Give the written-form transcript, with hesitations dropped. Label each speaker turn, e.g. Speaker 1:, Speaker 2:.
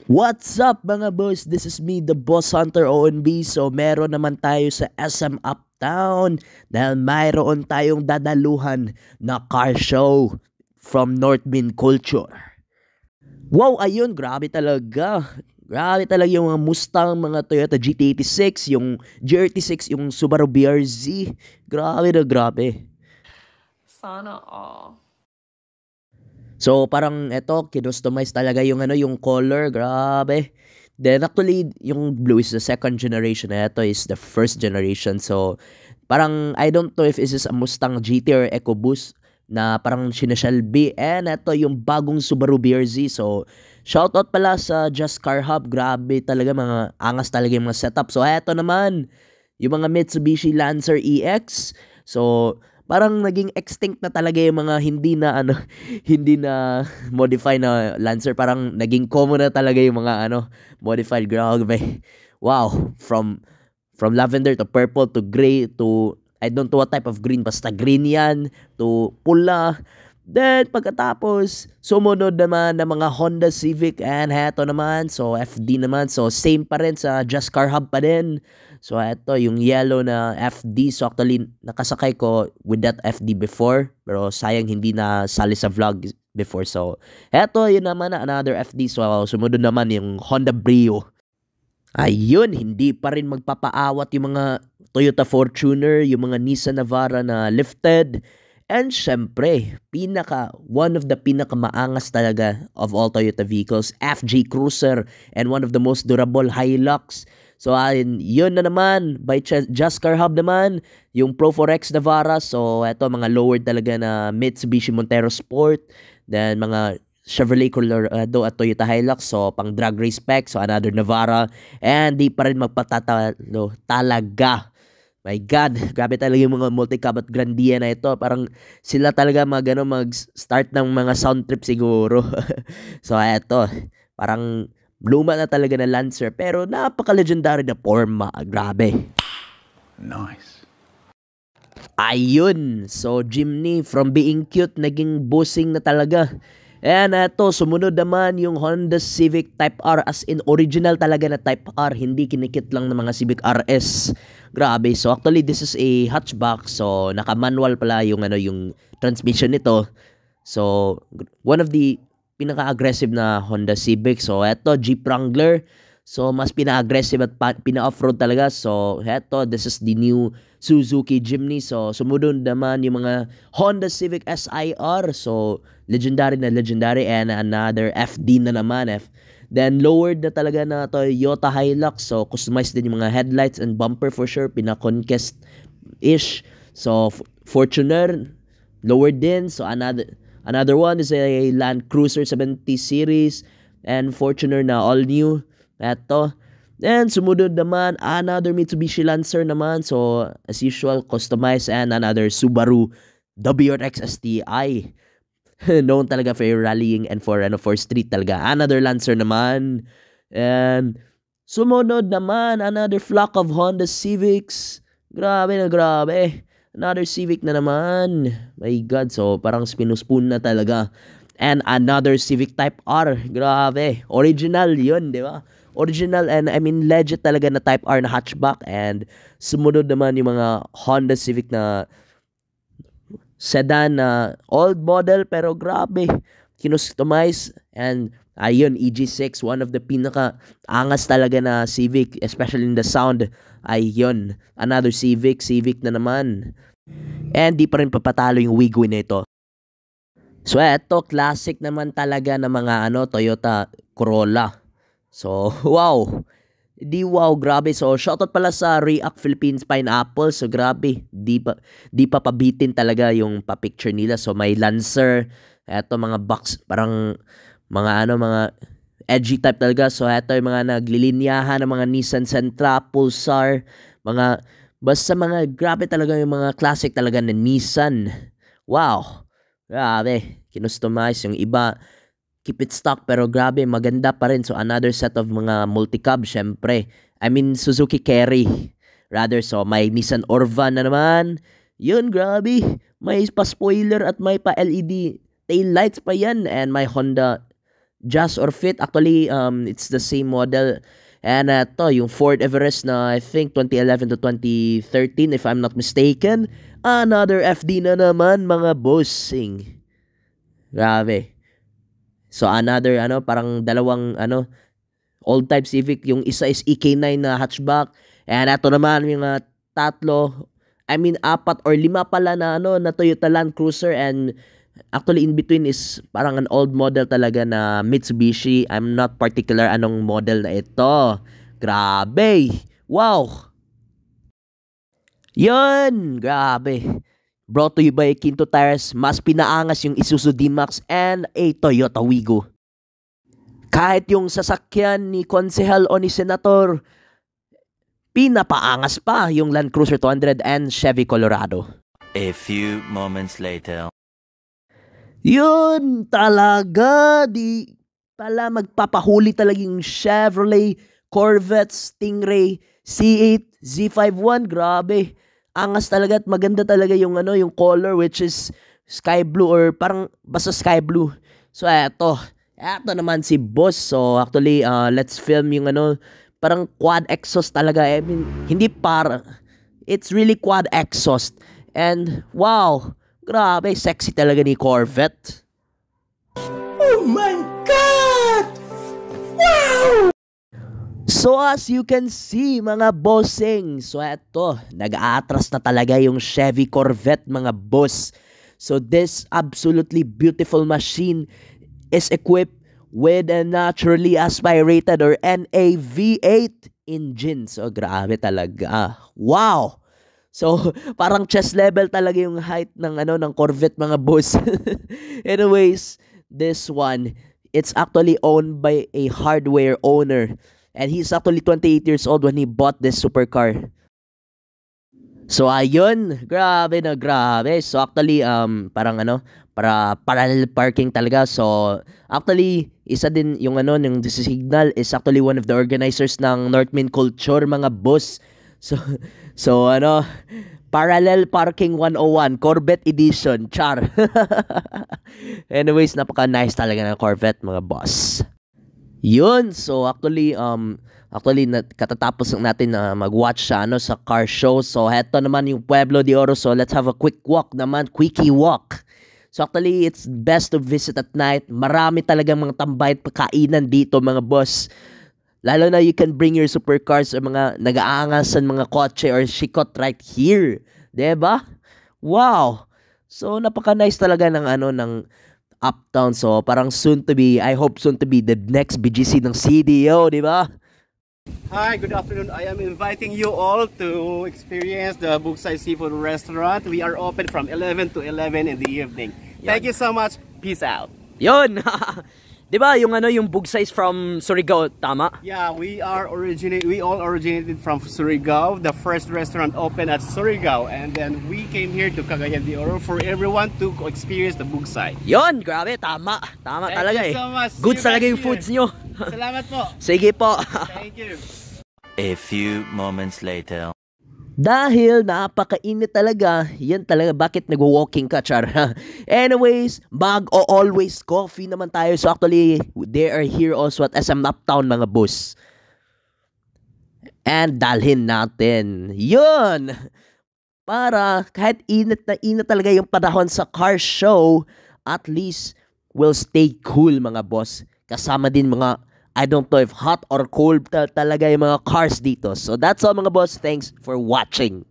Speaker 1: What's up mga boys? This is me, the Boss Hunter ONB. So meron naman tayo sa SM Uptown dahil mayroon tayong dadaluhan na car show from North Bean Culture. Wow, ayun, grabe talaga. Grabe talaga yung mga Mustang, mga Toyota GT86, yung GR86, yung Subaru BRZ. Grabe na grabe.
Speaker 2: Sana all.
Speaker 1: So parang eto, kinustomize talaga yung yung color, grabe. Then actually, yung blue is the second generation, ito is the first generation. So parang I don't know if this is a Mustang GT or EcoBoost na parang sinashalbi. And ito yung bagong Subaru BRZ. So shoutout pala sa Just Car Hub, grabe talaga, mga angas talaga yung mga setup. So eto naman, yung mga Mitsubishi Lancer EX. So parang naging extinct na talaga yung mga hindi na hindi na modify na Lancer. Parang naging common na talaga yung mga modified. Grabe. Wow, from lavender to purple to gray to I don't know what type of green, basta green yan, to pula. Then pagkatapos sumunod naman ng mga Honda Civic, and heto naman, so FD naman, so same pa rin sa Just Car Hub pa din. So eto yung yellow na FD. So actually nakasakay ko with that FD before, pero sayang hindi na sali sa vlog before. So eto yun naman na another FD. So sumunod naman yung Honda Brio. Ayun, hindi pa rin magpapaawat yung mga Toyota Fortuner, yung mga Nissan Navara na lifted. And syempre, one of the pinakamaangas talaga of all Toyota vehicles, FJ Cruiser, and one of the most durable Hilux. So yun na naman, by Just Car Hub naman, yung Pro 4X Navara. So eto, mga lowered talaga na Mitsubishi Montero Sport. Then mga Chevrolet Colorado at Toyota Hilux, so pang drag race spec, so another Navara. And di pa rin magpatatalo talaga. My God, grabe talaga yung mga multi-cab at Grandia na ito. Parang sila talaga mag-start ng mga sound trip siguro. So eto, parang luma na talaga na Lancer, pero napaka-legendary na forma. Grabe.
Speaker 3: Nice.
Speaker 1: Ayun, so Jimny from being cute, naging bossing na talaga. And eto, sumunod naman yung Honda Civic Type R, as in original talaga na Type R, hindi kinikit lang ng mga Civic RS. Grabe. So actually this is a hatchback, so naka-manual pala yung yung transmission nito. So one of the pinaka-aggressive na Honda Civic. So eto, Jeep Wrangler. So mas pina-aggressive at pina-offroad talaga. So eto, this is the new Suzuki Jimny. So sumunod naman yung mga Honda Civic SIR. So legendary na legendary, and another FD na naman. Then lowered na talaga na Toyota Hilux. So customized din yung mga headlights and bumper for sure, pina-conquest-ish. So Fortuner lowered din. So another one is a Land Cruiser 70 series, and Fortuner na all new. Eto. Then sumunod naman another Mitsubishi Lancer naman. So as usual, customized, and another Subaru WRX STI. Known talaga for rallying and for street talaga. Another Lancer naman. And sumunod naman another flock of Honda Civics. Grabe na grabe. Another Civic na naman. My God, so parang spoon na talaga. And another Civic Type R. Grabe. Original yun, di ba? Original, and I mean legit talaga na Type R na hatchback. And sumunod naman yung mga Honda Civic na sedan na old model, pero grabe, kinustomize. And ayun, EG6, one of the pinaka-angas talaga na Civic, especially in the sound. Ayun, another Civic na naman. And di pa rin papatalo yung Wigway na ito. So eto, classic naman talaga na mga Toyota Corolla. So wow, grabe. So shoutout pala sa React Philippines Pineapple. So grabe, di pa pabitin talaga yung pa-picture nila. So may Lancer, eto mga box, parang mga edgy type talaga. So eto yung mga naglilinyahan ng mga Nissan Sentra, Pulsar, basta mga grabe talaga yung mga classic talaga na Nissan. Wow, grabe, kinustomize. Yung iba keep it stock, pero grabe, maganda pa rin. So another set of mga multi-cab, syempre. I mean Suzuki Carry rather. So may Nissan Orvan na naman. Yun, grabe, may pa spoiler at may pa LED tail lights pa yan. And may Honda Just or Fit. Actually, it's the same model. And to yung Ford Everest na I think 2011 to 2013 if I'm not mistaken. Another FD na naman mga bossing. Grabe. So another parang dalawang old type Civic, yung isa is EK9 na hatchback. And ito naman yung tatlo, I mean 4 or 5 pala na na Toyota Land Cruiser, and actually in between is parang an old model talaga na Mitsubishi. I'm not particular anong model na ito. Grabe. Wow. Yun, grabe. Brought to you by Quinto Tires. Mas pinaangas yung Isuzu D-Max and a Toyota Wigo. Kahit yung sasakyan ni Konsehal o ni Senator, pinapaangas pa yung Land Cruiser 200 and Chevy Colorado.
Speaker 4: A few moments later.
Speaker 1: Yun talaga, di pala magpapahuli talaga yung Chevrolet Corvette Stingray C8 Z51. Grabe. Angas talaga at maganda talaga yung yung color, which is sky blue or parang basta sky blue. So eto naman si boss. So actually let's film yung parang quad exhaust talaga. I mean, hindi it's really quad exhaust. And wow, grabe, sexy talaga ni Corvette. Oh my God! Wow! So as you can see mga bossing, so eto, nag-aatras na talaga yung Chevy Corvette mga boss. So this absolutely beautiful machine is equipped with a naturally aspirated or NA V8 engine. So grabe talaga. Wow! So parang chest level talaga yung height ng ng Corvette mga boss. Anyways, this one, it's actually owned by a hardware owner. And he's actually 28 years old when he bought this supercar. So ayun, grabe na grabe. So actually parang para parallel parking talaga. So actually isa din yung yung signal is actually one of the organizers ng Northmin Culture mga boss. So parallel parking 101 Corvette edition, char. Anyways, napaka nice talaga ng Corvette mga boss. Yun, so actually katatapos natin na mag-watch sa car show. So heto naman yung Pueblo de Oro. So let's have a quick walk naman, quickie walk. So actually it's best to visit at night. Marami talagang mga tambay at pagkainan dito mga boss. Lalo na you can bring your supercars or mga nag-aangasan mga kotse or shikot right here. Diba? Wow. So napaka-nice talaga ng ng Uptown. So parang I hope soon to be the next BGC ng CDO, di ba?
Speaker 5: Hi, good afternoon. I am inviting you all to experience the Bugsay Seafood Restaurant. We are open from 11 to 11 in the evening. Thank you so much. Peace out.
Speaker 1: Yun. Di ba yung yung Bugsay from Surigao, tama?
Speaker 5: Yeah, we all originated from Surigao. The first restaurant opened at Surigao, and then we came here to Cagayan de Oro for everyone to experience the Bugsay.
Speaker 1: Yun, grabe, tama talaga
Speaker 5: Thank you so much.
Speaker 1: Good talaga yung foods nyo.
Speaker 5: Salamat po.
Speaker 1: Sige po.
Speaker 5: Thank you.
Speaker 4: A few moments later.
Speaker 1: Dahil napakainit talaga, yan talaga bakit nag-walking ka, char. Anyways, always coffee naman tayo. So actually, they are here also at SM Uptown mga boss. And dalhin natin. Yun! Para kahit init na init talaga yung panahon sa car show, at least we'll stay cool mga boss. Kasama din mga I don't know if hot or cold talaga yung mga cars dito. So that's all mga boss. Thanks for watching.